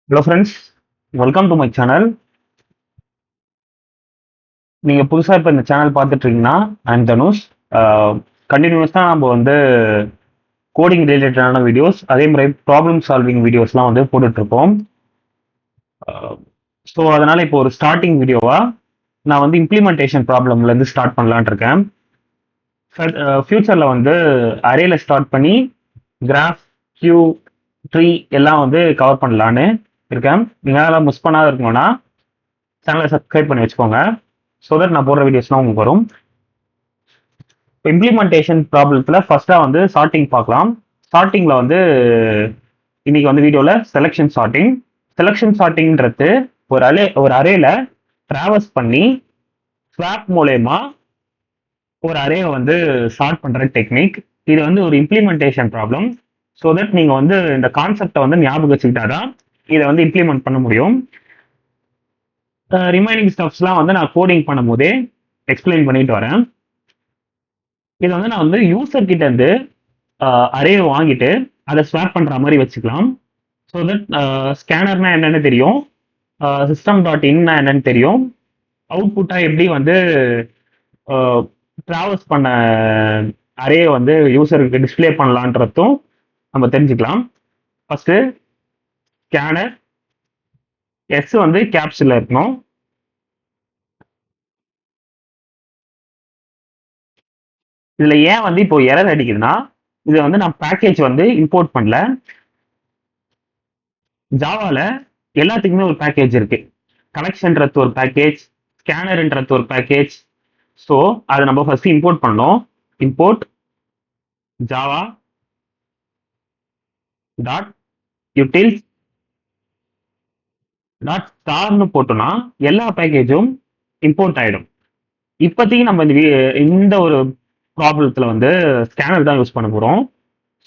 Hello friends, welcome to my channel. நீங்கள் புதுசாக இப்போ இந்த சேனல் பார்த்துட்டு இருக்கீங்கன்னா ஐம் தனுஷ். கண்டினியூஸாக நம்ம வந்து கோடிங் ரிலேட்டடான வீடியோஸ், அதே மாதிரி ப்ராப்ளம் சால்விங் வீடியோஸ்லாம் வந்து போட்டுட்ருக்கோம். ஸோ அதனால் இப்போ ஒரு ஸ்டார்டிங் வீடியோவாக நான் வந்து இம்ப்ளிமெண்டேஷன் ப்ராப்ளம்லேருந்து ஸ்டார்ட் பண்ணலான் இருக்கேன். ஃப்யூச்சரில் வந்து அரேல ஸ்டார்ட் பண்ணி கிராஃப், கியூ, ட்ரீ எல்லாம் வந்து கவர் பண்ணலான்னு இருக்கேன். நீங்கள் அதெல்லாம் மிஸ் பண்ணாத இருக்கணும்னா சேனலை சப்ஸ்கிரைப் பண்ணி வச்சுக்கோங்க. ஸோ தட் நான் போடுற வீடியோஸ்லாம் உங்களுக்கு வரும். இப்போ இம்ப்ளிமெண்டேஷன் ப்ராப்ளத்தில் ஃபர்ஸ்ட்டாக வந்து சார்ட்டிங் பார்க்கலாம். சார்ட்டிங்கில் வந்து இன்னைக்கு வந்து வீடியோவில் செலெக்ஷன் சார்ட்டிங்கிறது ஒரு அரேல ட்ராவர்ஸ் பண்ணி ஸ்வாப் மூலயமா ஒரு அரேவை வந்து சார்ட் பண்ணுற டெக்னிக். இது வந்து ஒரு இம்ப்ளிமெண்டேஷன் ப்ராப்ளம். ஸோ தட் நீங்கள் வந்து இந்த கான்செப்டை வந்து ஞாபகம் வச்சுக்கிட்டாதான் இதை வந்து இம்ப்ளிமெண்ட் பண்ண முடியும். ரிமைனிங் ஸ்டப்ஸ்லாம் வந்து நான் கோடிங் பண்ணும்போதே எக்ஸ்பிளைன் பண்ணிட்டு வரேன். இதை வந்து நான் வந்து யூசர் கிட்ட இருந்து அரே வாங்கிட்டு அதை ஸ்வாப் பண்ற மாதிரி வச்சுக்கலாம். ஸோ தட் ஸ்கேனர்னா என்னன்னு தெரியும், system.in என்னன்னு தெரியும், அவுட்புட்டா எப்படி வந்து ட்ராவல்ஸ் பண்ண அரே வந்து யூசருக்கு டிஸ்பிளே பண்ணலான்றதும் நம்ம தெரிஞ்சுக்கலாம். ஃபர்ஸ்ட் ஸ்கேனர் எஸ் வந்து கேப்ஸ்ல இருக்கணும். இதுல ஏன் வந்து இப்போ எரர் அடிக்குதுன்னா, இது வந்து நான் பேக்கேஜ் வந்து இம்போர்ட் பண்ணல. ஜாவால எல்லாத்துக்குமே ஒரு பேக்கேஜ் இருக்கு. கனெக்ஷன்றது ஒரு பேக்கேஜ், ஸ்கேனர்ன்றது ஒரு பேக்கேஜ். ஸோ அதை நம்ம ஃபர்ஸ்ட் இம்போர்ட் பண்ணோம். Import Java dot utils dot ஸ்டார்னு போட்டோம்னா எல்லா பேக்கேஜும் இம்போர்ட் ஆயிடும். இப்போதைக்கு நம்ம இந்த ஒரு ப்ராப்ளத்தில் வந்து ஸ்கேனர் தான் யூஸ் பண்ண போகிறோம்.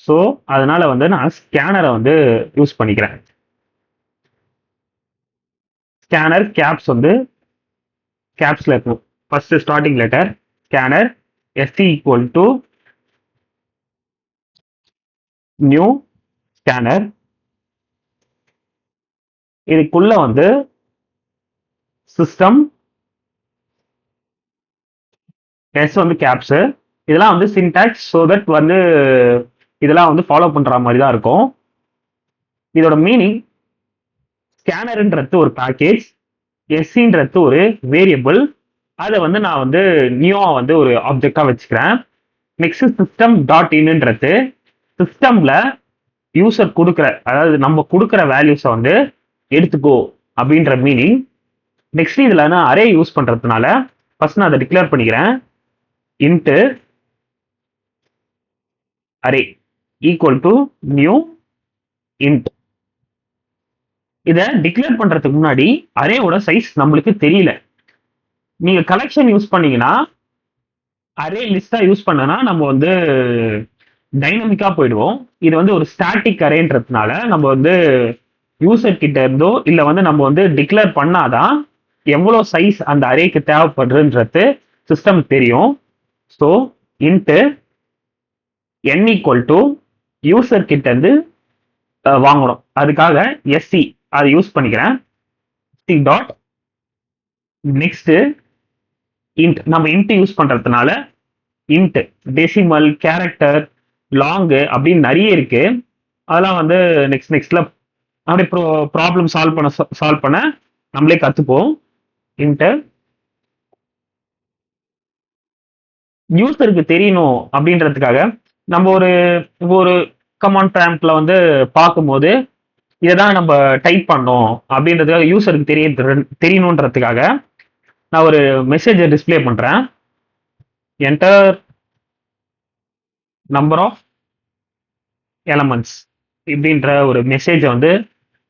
ஸோ அதனால வந்து நான் ஸ்கேனரை வந்து யூஸ் பண்ணிக்கிறேன். ஸ்கேனர் கேப்ஸ் வந்து கேப்ஸ்ல இருக்கும். First starting letter scanner SD equal to new scanner. இதுக்குள்ள வந்து சிஸ்டம் எஸ் வந்து கேப்ஸ். இதெல்லாம் வந்து சின்டாக்ஸ். ஸோ தட் வந்து இதெல்லாம் வந்து ஃபாலோ பண்ற மாதிரி தான் இருக்கும். இதோட மீனிங் ஸ்கேனர்ன்றது ஒரு பேக்கேஜ், எஸ்சின்றது ஒரு வேரியபிள். அதை வந்து நான் வந்து நியூவா வந்து ஒரு ஆப்ஜெக்டா வச்சுக்கிறேன். நெக்ஸ்ட் சிஸ்டம் டாட் இன்ன்றது சிஸ்டம்ல யூசர் கொடுக்குற, அதாவது நம்ம கொடுக்குற வேல்யூஸை வந்து எடுத்துக்கோ அப்படின்ற மீனிங். நெக்ஸ்ட் இதுல நான் அரே யூஸ் பண்றதுனால ஃபர்ஸ்ட் நான் அதை டிக்ளேர் பண்ணிக்கிறேன். Int array equal to new int. இதை டிக்ளேர் பண்றதுக்கு முன்னாடி அரேவோட சைஸ் நம்மளுக்கு தெரியல. நீங்க கலெக்ஷன் யூஸ் பண்ணீங்கன்னா, அரே லிஸ்டா யூஸ் பண்ணனா நம்ம வந்து டைனமிக்கா போயிடுவோம். இது வந்து ஒரு ஸ்டாட்டிக் அரேன்றதுனால நம்ம வந்து யூசர் கிட்ட இருந்தோ இல்ல வந்து நம்ம வந்து டிக்ளேர் பண்ணாதான் எவ்வளவு சைஸ் அந்த அரேக்கு தேவைப்படுறது சிஸ்டம் தெரியும். So int n equal to user கிட்ட இருந்து வாங்கணும். அதுக்காக எஸ்சி அதை யூஸ் பண்ணிக்கிறேன். Dot next int. நம்ம இன்ட் யூஸ் பண்றதுனால இன்ட் டெசிமல், கேரக்டர், லாங் அப்படின்னு நிறைய இருக்கு. அதெல்லாம் வந்து நெக்ஸ்ட்ல அப்படியே ப்ராப்ளம் சால்வ் பண்ண நம்மளே கத்துப்போம். இன்ட் யூசருக்கு தெரியணும் அப்படின்றதுக்காக நம்ம ஒரு ஒரு கமாண்ட் ப்ராம்ப்ட்ல வந்து பார்க்கும்போது இதைதான் நம்ம டைப் பண்ணோம் அப்படின்றதுக்காக யூசருக்கு தெரியணுன்றதுக்காக நான் ஒரு மெசேஜை டிஸ்பிளே பண்றேன். என்டர் நம்பர் ஆஃப் எலமெண்ட்ஸ் இப்படின்ற ஒரு மெசேஜை வந்து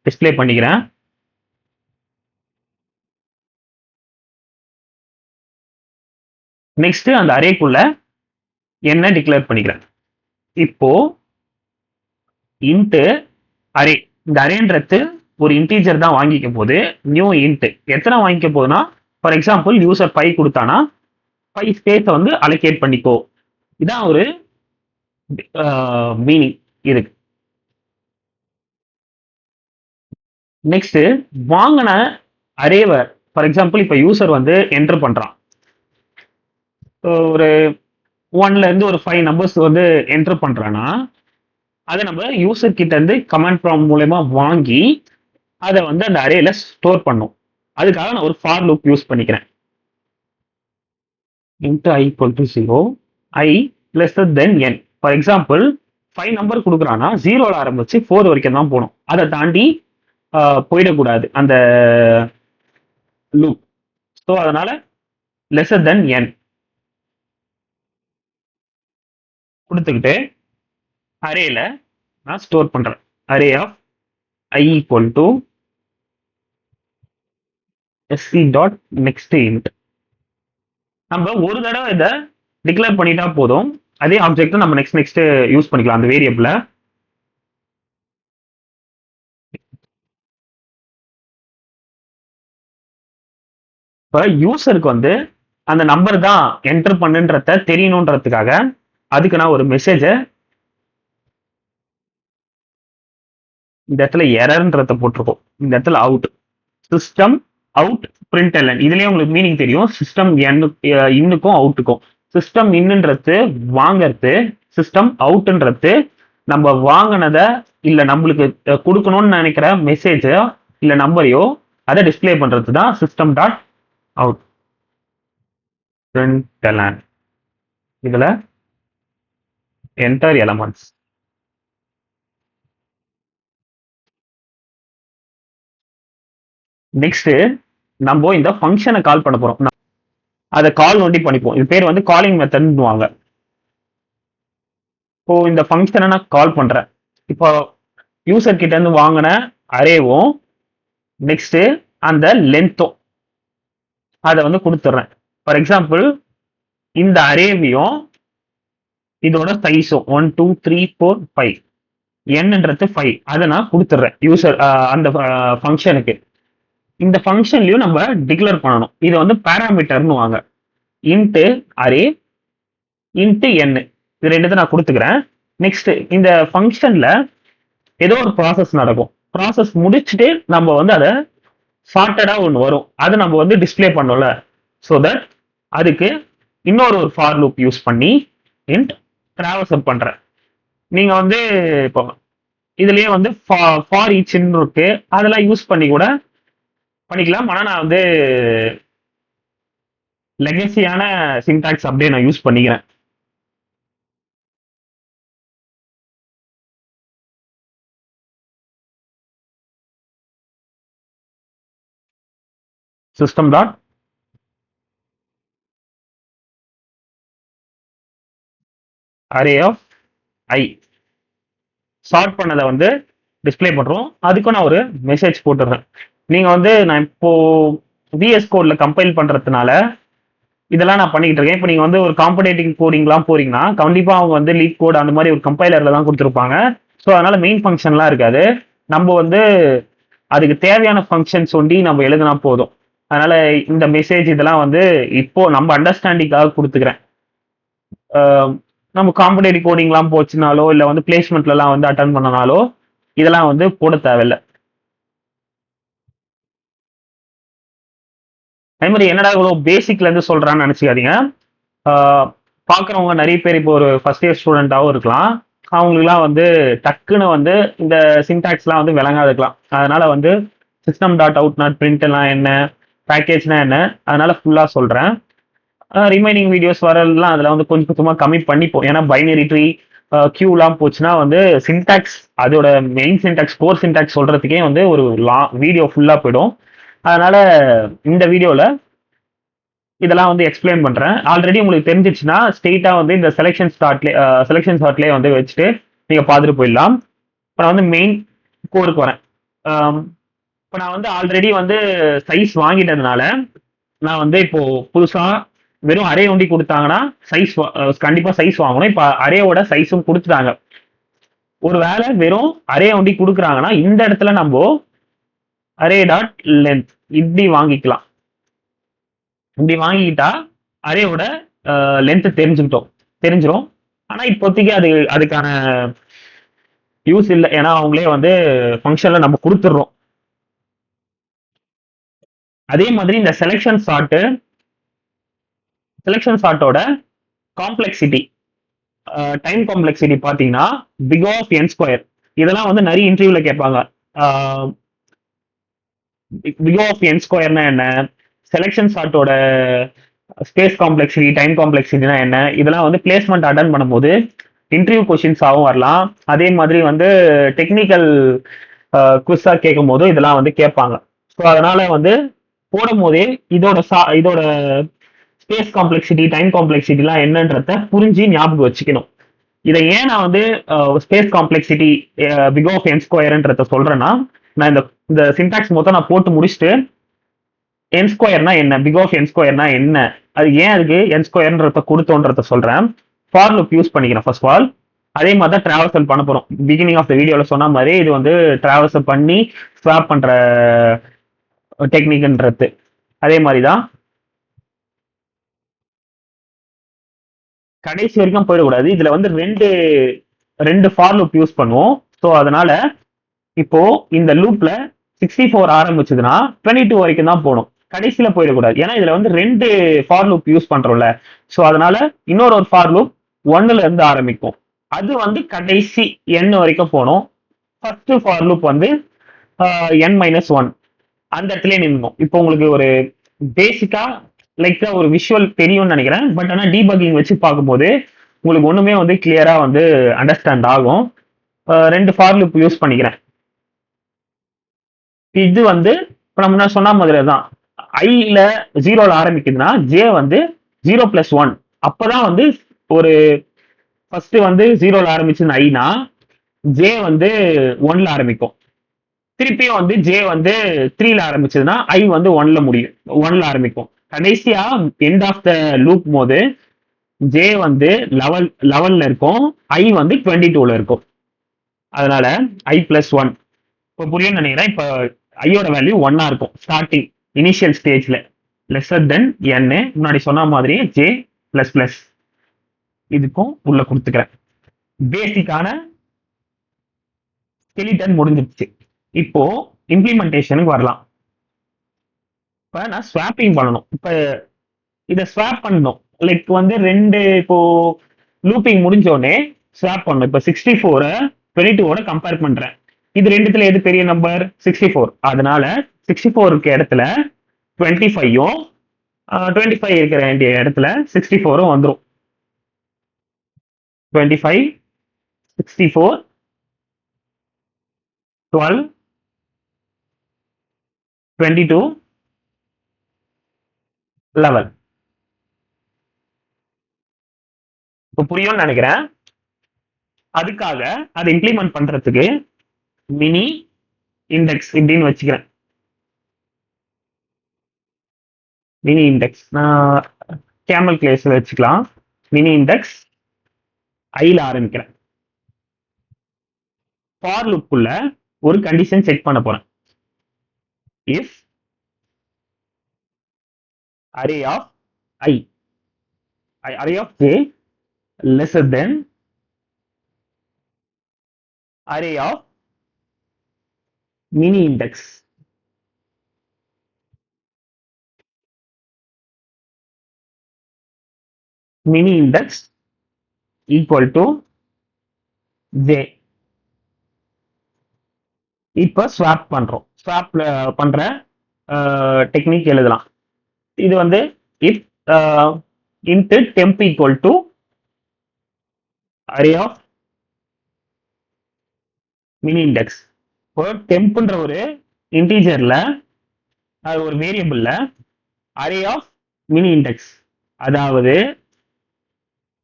டிஸ்பிளே பண்ணிக்கிறேன். நெக்ஸ்ட் அந்த அரேக்குள்ள என்ன டிக்ளேர் பண்ணிக்கிறேன். இப்போ இன்ட் அரே, இந்த அரேன்றது ஒரு இன்டீஜர் தான் வாங்கிக்க போது. நியூ இன்ட் எத்தனை வாங்கிக்க போகுதுன்னா, ஃபார் எக்ஸாம்பிள் யூசர் 5 கொடுத்தானா 5 ஸ்பேஸை வந்து அலோகேட் பண்ணிக்கோ. இதான் ஒரு மீனிங் இதுக்கு. நெக்ஸ்ட் வாங்கின அரேவை ஃபார் எக்ஸாம்பிள் இப்போ யூசர் வந்து என்டர் பண்றான். ஒரு 1ல இருந்து ஒரு 5 நம்பர்ஸ் வந்து என்டர் பண்றான்னா அதை நம்ம யூசர் கிட்ட இருந்து கமாண்ட் ப்ராம்ப்ட் மூலயமா வாங்கி அதை வந்து அந்த அரேல ஸ்டோர் பண்ணும். அதுக்காக நான் ஒரு ஃபார் லூப் யூஸ் பண்ணிக்கிறேன். Int i equal to 0 i lesser than n. For example 5 number கொடுக்குறான்னா 0ல ஆரம்பிச்சு 4 வரைக்கும் தான் போகணும். அதை தாண்டி போயிடக்கூடாது அந்த லூப். ஸோ அதனால லெசர் தென் n கொடுத்துக்கிட்டு அரேல நான் ஸ்டோர் பண்றேன். Array of i equal to sc dot next int. நம்ம ஒரு தடவை இதை டிக்ளேர் பண்ணிட்டா போதும். அதே ஆப்ஜெக்ட் நம்ம நெக்ஸ்ட் யூஸ் பண்ணிக்கலாம் அந்த வேரியபிள. இப்போ யூசருக்கு வந்து அந்த நம்பர் தான் என்டர் பண்ணுன்றத தெரியணுன்றதுக்காக அதுக்கு நான் ஒரு மெசேஜை இந்த இடத்துல எரர்ன்றத போட்டிருக்கோம். இந்த இடத்துல அவுட் சிஸ்டம் அவுட் println. இதுலயே உங்களுக்கு மீனிங் தெரியும். சிஸ்டம் இன்னுக்கும் அவுட்டுக்கும். சிஸ்டம் இன்னுன்றது வாங்கறது, சிஸ்டம் அவுட்ன்றது நம்ம வாங்கினதை இல்ல நம்மளுக்கு கொடுக்கணும்னு நினைக்கிற மெசேஜோ இல்ல நம்பரையோ அதை டிஸ்பிளே பண்றது தான் சிஸ்டம் டாட் அவுட் println. இதுல என்டர் எலமெண்ட்ஸ். நெக்ஸ்ட் நம்ம இந்த ஃபங்க்ஷனை கால் பண்ண போறோம். அதை கால் நோண்டி பண்ணிப்போம். இது பேர் வந்து காலிங் மெத்தட்னுவாங்க. இப்போ இந்த ஃபங்க்ஷனை நான் கால் பண்றேன். இப்போ யூசர் கிட்ட இருந்து வாங்கின அரேவும் நெக்ஸ்ட் அந்த லென்த்தும் அதை வந்து கொடுத்துட்றேன். ஃபார் எக்ஸாம்பிள் இந்த அரேவையும் இதோட சைஸும் 1 2 3 4 5 என்னன்றது 5 அதை நான் கொடுத்துட்றேன் யூசர் அந்த ஃபங்க்ஷனுக்கு. இந்த ஃபங்க்ஷன்லயும் நம்ம டிக்ளேர் பண்ணணும். இது வந்து பேராமீட்டர்னு வாங்க. இன்ட்டு அரே இன்ட்டு n இது ரெண்டு நான் கொடுத்துக்கிறேன். நெக்ஸ்ட் இந்த ஃபங்க்ஷன்ல ஏதோ ஒரு ப்ராசஸ் நடக்கும். ப்ராசஸ் முடிச்சுட்டு நம்ம வந்து அதை சார்ட்டடா ஒன்று வரும். அதை நம்ம வந்து டிஸ்பிளே பண்ணோம்ல. ஸோ தட் அதுக்கு இன்னொரு ஃபார் லூப் யூஸ் பண்ணி இன்ட் டிராவர்ஸ் பண்றேன். நீங்க வந்து இப்போ இதுலயே வந்து ஃபார் ஈச்ன்னு இருக்கு. அதெல்லாம் யூஸ் பண்ணி கூட பண்ணிக்கலாம். ஆனா நான் வந்து லெகசியான சின்டாக்ஸ் அப்படியே நான் யூஸ் பண்ணிக்கிறேன். System dot array of I sort பண்ணதை வந்து டிஸ்பிளே பண்றோம். அதுக்கும் நான் ஒரு மெசேஜ் போட்டுடுறேன். நீங்க வந்து நான் இப்போ விஎஸ் கோட்ல கம்பைல் பண்றதுனால இதெல்லாம் நான் பண்ணிக்கிட்டு இருக்கேன். இப்போ நீங்க வந்து ஒரு காம்படேட்டிவ் கோடிங்லாம் போறீங்கன்னா கண்டிப்பா அவங்க வந்து லீட் கோட் அந்த மாதிரி ஒரு கம்பைலர்ல தான் கொடுத்துருப்பாங்க. ஸோ அதனால மெயின் ஃபங்க்ஷன்லாம் இருக்காது. நம்ம வந்து அதுக்கு தேவையான ஃபங்க்ஷன்ஸ் ஒண்டி நம்ம எழுதினா போதும். அதனால இந்த மெசேஜ் இதெல்லாம் வந்து இப்போ நம்ம அண்டர்ஸ்டாண்டிங்காக கொடுத்துக்கிறேன். நம்ம காம்படேட்டிவ் கோடிங்லாம் போச்சுனாலோ இல்லை வந்து பிளேஸ்மெண்ட்லாம் வந்து அட்டன் பண்ணனாலோ இதெல்லாம் வந்து போட தேவையில்லை. அதே மாதிரி என்னடா இவ்வளோ பேசிக்ல இருந்து சொல்றான்னு நினைச்சுக்காதீங்க. பார்க்குறவங்க நிறைய பேர் இப்போ ஒரு ஃபர்ஸ்ட் இயர் ஸ்டூடெண்டாகவும் இருக்கலாம். அவங்களுக்குலாம் வந்து டக்குன்னு வந்து இந்த சின்டாக்ஸ்லாம் வந்து விளங்காது இருக்கலாம். அதனால வந்து சிஸ்டம் டாட் அவுட் நாட் பிரிண்ட்லாம் என்ன, பேக்கேஜ்னா என்ன, அதனால ஃபுல்லாக சொல்றேன். ரிமைனிங் வீடியோஸ் வரலாம் அதில் வந்து கொஞ்சம் கொஞ்சமாக கம்மி பண்ணிப்போம். ஏன்னா பைனரி ட்ரீ கியூலாம் போச்சுன்னா வந்து சின்டாக்ஸ் அதோட மெயின் சின்டாக்ஸ் கோர் சின்டாக்ஸ் சொல்றதுக்கே வந்து ஒரு வீடியோ ஃபுல்லாக போயிடும். அதனால இந்த வீடியோவில் இதெல்லாம் வந்து எக்ஸ்பிளைன் பண்றேன். ஆல்ரெடி உங்களுக்கு தெரிஞ்சிச்சுன்னா ஸ்ட்ரெயிட்டா வந்து இந்த செலெக்ஷன் ஸ்டார்ட்லேயே வந்து வச்சுட்டு நீங்க பார்த்துட்டு போயிடலாம். இப்போ நான் வந்து மெயின் கோருக்கு வரேன். இப்போ நான் வந்து ஆல்ரெடி வந்து சைஸ் வாங்கிட்டதுனால நான் வந்து இப்போ புதுசா வெறும் அரே ஒண்டி கொடுத்தாங்கன்னா சைஸ் கண்டிப்பா சைஸ் வாங்கணும். இப்போ அரேவோட சைஸும் கொடுத்துட்டாங்க. ஒரு வேளை வெறும் அரே ஒண்டி கொடுக்குறாங்கன்னா இந்த இடத்துல நம்ம அரே டாட் லென்த் இப்படி வாங்கிக்கலாம். இப்படி வாங்கிக்கிட்டா அரேவோட லென்த் தெரிஞ்சிடும். ஆனா இப்போதைக்கு அதுக்கான யூஸ் இல்லை. ஏன்னா அவங்களே வந்து ஃபங்க்ஷன்ல நம்ம கொடுத்துடுறோம். அதே மாதிரி இந்த செலெக்ஷன் சார்ட்டோட காம்ப்ளெக்சிட்டி, டைம் காம்ப்ளெக்சிட்டி பார்த்தீங்கன்னா பிக் ஆஃப் என் ஸ்கொயர். இதெல்லாம் வந்து நிறைய இன்டர்வியூல கேட்பாங்க. பிக் ஆஃப் என் ஸ்கொயர்னா என்ன, செலெக்ஷன் சார்ட்டோட ஸ்பேஸ் காம்ப்ளெக்சிட்டி, டைம் காம்ப்ளெக்சிட்டினா என்ன, இதெல்லாம் வந்து பிளேஸ்மெண்ட் அட்டன் பண்ணும்போது இன்டர்வியூ கொஸ்டின்ஸாகவும் வரலாம். அதே மாதிரி வந்து டெக்னிக்கல் குவிஸா கேட்கும் போதும் இதெல்லாம் வந்து கேட்பாங்க. ஸோ அதனால வந்து போடும் போதே இதோட ஸ்பேஸ் காம்ப்ளெக்சிட்டி, டைம் காம்ப்ளெக்சிட்டிலாம் என்னன்றத புரிஞ்சு ஞாபகம் வச்சுக்கணும். இதை ஏன் நான் வந்து space complexity big of n ஸ்கொயர்ன்றத சொல்றேன்னா, நான் இந்த சின்டாக்ஸ் மொத்தம் நான் போட்டு முடிச்சுட்டு என் ஸ்கொயர்னா என்ன, பிக் ஆஃப் என் ஸ்கொயர்னா என்ன, அது ஏன் அதுக்கு என் ஸ்கொயர்ன்றத கொடுத்தோன்றத சொல்றேன். ஃபார் லுக் யூஸ் பண்ணிக்கிறேன் ஃபர்ஸ்ட் ஆஃப் ஆல். அதே மாதிரி தான் டிராவல்சல் பண்ண போறோம். பிகினிங் ஆஃப் த வீடியோல சொன்ன மாதிரி இது வந்து டிராவல்சல் பண்ணி ஸ்வாப் பண்ற டெக்னிக்ன்றது அதே மாதிரி தான். கடைசி வரைக்கும் போயிடக்கூடாது. இதுல வந்து ரெண்டு ஃபார் லூப் யூஸ் பண்ணுவோம். ஸோ அதனால இப்போ இந்த லூப்ல 64 ஆரம்பிச்சதுன்னா 22 வரைக்கும் தான் போகணும், கடைசியில போயிடக்கூடாது. ஏன்னா இதுல வந்து ரெண்டு ஃபார் லூப் யூஸ் பண்றோம்ல. ஸோ அதனால இன்னொரு ஃபார் லூப் 1ல இருந்து ஆரம்பிக்கும். அது வந்து கடைசி n வரைக்கும் போகணும். ஃபர்ஸ்ட் ஃபார் லூப் வந்து n-1 அந்த இடத்துல நின்னும். இப்போ உங்களுக்கு ஒரு பேசிக்கா லைக்கா ஒரு விஷுவல் தெரியும்னு நினைக்கிறேன். பட் ஆனா டீபக்கிங் வச்சு பார்க்கும்போது உங்களுக்கு ஒண்ணுமே வந்து கிளியரா வந்து அண்டர்ஸ்டாண்ட் ஆகும். ரெண்டு ஃபார் லூப் யூஸ் பண்ணிக்கிறேன். இது வந்து இப்ப நம்ம என்ன சொன்ன மாதிரி தான், ஐல 0ல ஆரம்பிக்குதுன்னா ஜே வந்து 0+1. அப்பதான் வந்து ஒரு ஃபர்ஸ்ட் வந்து 0ல ஆரம்பிச்சுன்னு ஐனா ஜே வந்து 1ல ஆரம்பிக்கும். திருப்பியும் வந்து ஜே வந்து 3ல ஆரம்பிச்சதுன்னா ஐ வந்து 1ல ஆரம்பிக்கும். கடைசியா எண்ட் ஆஃப் த லூப் போது ஜே வந்து 11ல இருக்கும், ஐ வந்து 22ல இருக்கும். அதனால i+1 இப்போ புரியும் நினைக்கிறேன். இப்போ ஐயோட வேல்யூ 1ஆ இருக்கும் ஸ்டார்டிங் இனிஷியல் ஸ்டேஜ்ல, லெஸர் தென் n. முன்னாடி சொன்ன மாதிரியே ஜே பிளஸ் பிளஸ் இதுக்கும் உள்ள கொடுத்துக்கிறேன். பேசிக்கான ஸ்கெலிட்டன் முடிஞ்சிருச்சு. இப்போ இம்ப்ளிமெண்டேஷனுக்கு வரலாம். இப்ப நான் ஸ்வாப்பிங் பண்ணணும். இப்ப இதை ஸ்வாப் பண்ணணும். லைக் வந்து இப்போ லூப்பிங் முடிஞ்சோடனே ஸ்வாப் பண்ணணும். இப்ப 64 22 கம்பேர் பண்றேன். இது ரெண்டுத்துல எது பெரிய நம்பர்? 64. அதனால 64 இடத்துல 25யும் 25 இருக்கிற வேண்டிய இடத்துல 64ம் வந்துடும். 25 64 12 22 11. இப்போ புரியும்னு நினைக்கிறேன். அதுக்காக அதை இம்ப்ளிமெண்ட் பண்றதுக்கு மினி இண்டெக்ஸ் இப்படின்னு வச்சுக்கிறேன். மினி இண்டெக்ஸ் நான் கேமல் கிளேஸ்ல வச்சுக்கலாம். மினி இண்டெக்ஸ் ஐல ஆரம்பிக்கிறேன். ஃபார் லுக்குள்ள ஒரு கண்டிஷன் செக் பண்ண போறேன். If array of I, array of j lesser than array of mini index. Mini index equal to j. இப்போ ஸ்வாப் பண்றோம். ஸ்வாப் பண்ற டெக்னிக் எழுதலாம். இது வந்து if int temp equal to array of mini index. இப்போ டெம்ப்ன்ற ஒரு இன்டீஜர்ல, அது ஒரு வேரியபிள்ல array of mini index, அதாவது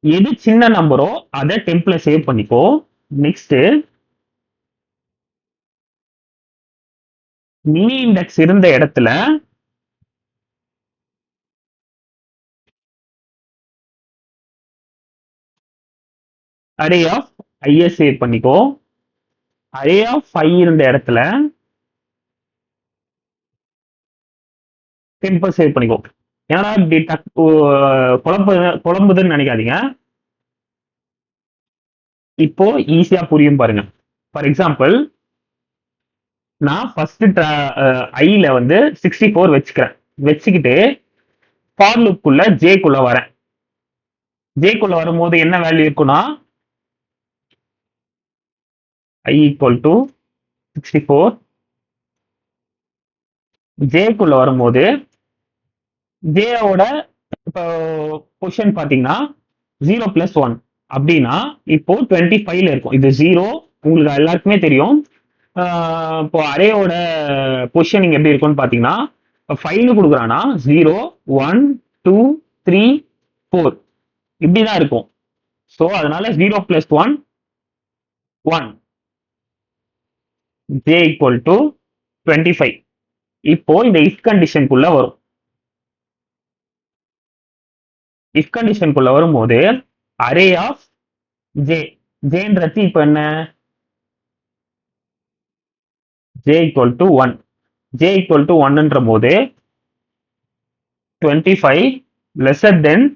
எது சின்ன நம்பரோ அதை டெம்ப்ல சேவ் பண்ணிக்கோ. நெக்ஸ்ட் மினி இண்டெக்ஸ் இருந்த இடத்துல அரே ஆஃப் ஐய சேவ் பண்ணிக்கோ. அரே ஆஃப் ஐ இருந்த இடத்துல டெம்பை சேவ் பண்ணிக்கோ. ஏன்னா இப்படி குழம்புதுன்னு நினைக்காதீங்க. இப்போ ஈஸியா புரியும் பாருங்க. ஃபார் எக்ஸாம்பிள் நான் ஃபர்ஸ்ட் ஐல வந்து 64 வச்சுக்கிறேன். வச்சுக்கிட்டு ஃபார் லுக்குள்ள ஜேக்குள்ள வரேன். ஜேக்குள்ள வரும்போது என்ன வேல்யூ இருக்குன்னா ஐ ஈக்குவல் டு 64. ஜேக்குள்ள வரும்போது ஜேயோட இப்போ பொசிஷன் பாத்தீங்கன்னா 0+1 அப்படின்னா இப்போ 25ல இருக்கும். இது 0 உங்களுக்கு எல்லாருக்குமே தெரியும். இப்போ அரேயோட பொசிஷனிங் எப்படி இருக்கும்னு பாத்தீங்கன்னா 5 கொடுக்குறான்னா 0 1 2 3 4 இப்படிதான் இருக்கும். ஸோ அதனால 0+1 1 ஜே ஈக்குவல் டு 25. இப்போ இந்த இஃப் கண்டிஷனுக்குள்ள வரும். இஃப் கண்டிஷனுக்குள்ள வரும்போது அரே ஆஃப் ஜே, ஜேன்றது இப்போ என்ன, J equal to 1. J equal to 1ன்ற போது 25 லெசர் தென்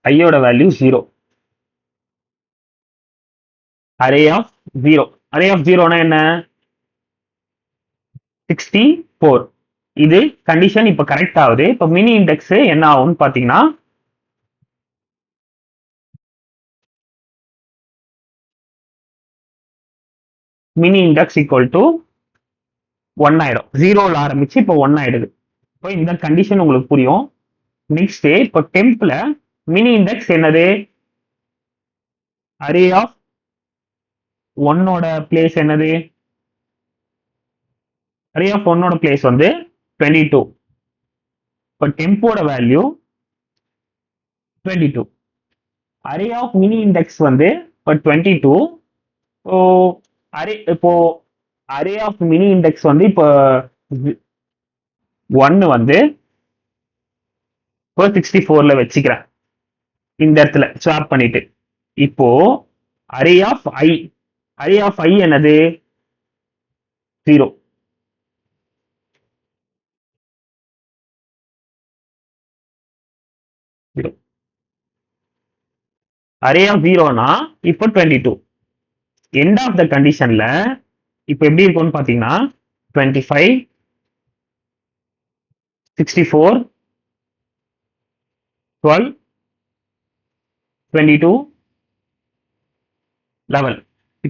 ஐயோட value 0. Array of 0. Array of 0னா என்ன, 64. இது கண்டிஷன் இப்ப கரெக்ட் ஆகுது. இப்ப மினி இண்டெக்ஸ் என்ன ஆகும்னு பாத்தீங்கன்னா மினி இண்டெக்ஸ் ஈக்குவல் டு 1 ஆயிடும். 0ல ஆரம்பிச்சு இப்போ 1 ஆயிடுது. இப்போ இந்த கண்டிஷன் உங்களுக்கு புரியும். நெக்ஸ்ட் இப்போ டெம்ப்ல மினி இண்டெக்ஸ் என்னது, அரே ஆஃப் 1ஓட பிளேஸ் என்னது, அரே ஆஃப் 1ஓட பிளேஸ் வந்து 22. இப்போ டெம்போட value 22. Array of mini index வந்து இப்போ 22. அரே இப்போ அரே ஆஃப் மினி இண்டெக்ஸ் வந்து இப்போ 1 வந்து இப்போ 64ல வச்சுக்கிறேன். இந்த இடத்துல ஸ்வாப் பண்ணிட்டு இப்போ array of I, array of I என்னது 0. அரே ஆஃப் 0னா இப்போ 22. எண்ட் ஆஃப் த கண்டிஷன்ல இப்போ எப்படி இருக்கும்னு பாத்தீங்கன்னா 25 64 12 22 11